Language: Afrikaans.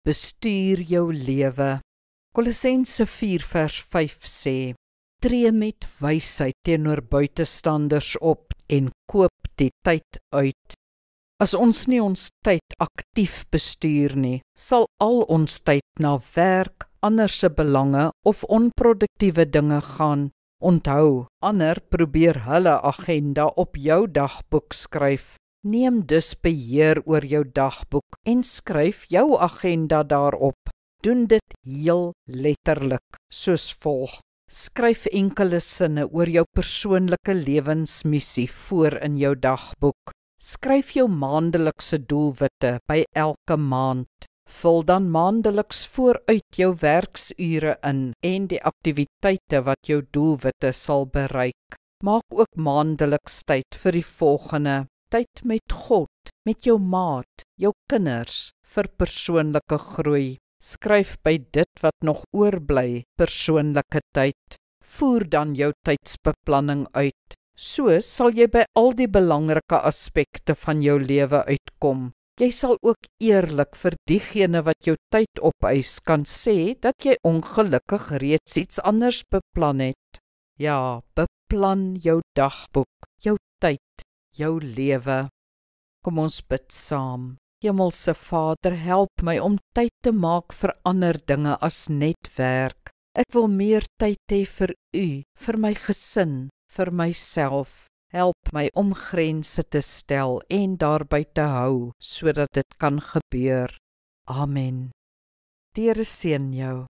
bestuur jou lewe. Kolossense 4 vers 5 sê, tree met wysheid teenoor buitestanders op en koop die tyd uit. As ons nie ons tyd aktief bestuur nie, sal al ons tyd na werk, ander se belange of onproduktiewe dinge gaan. Onthou, ander probeer hulle agenda op jou dagboek skryf. Neem dus beheer oor jou dagboek en skryf jou agenda daarop. Doen dit heel letterlik, soos volg. Skryf enkele sinne oor jou persoonlike lewensmissie voor in jou dagboek. Skryf jou maandelikse doelwitte by elke maand. Vul dan maandeliks vooruit jou werksure in en die aktiwiteite wat jou doelwitte sal bereik. Maak ook maandeliks tyd vir die volgende. Tyd met God, met jou maat, jou kinders, vir persoonlike groei. Skryf by dit wat nog oorbly, persoonlike tyd. Voer dan jou tydsbeplanning uit. So sal jy by al die belangrike aspekte van jou lewe uitkom. Jy sal ook eerlik vir diegene wat jou tyd opeis kan sê dat jy ongelukkig reeds iets anders beplan het. Ja, beplan jou dagboek, jou tyd, jou lewe. Kom ons bid saam. Hemelse Vader, help my om tyd te maak vir ander dinge as net werk. Ek wil meer tyd hê vir U, vir my gesin, vir myself. Help my om grense te stel en daarby te hou, sodat dit kan gebeur. Amen. Die Here seën jou.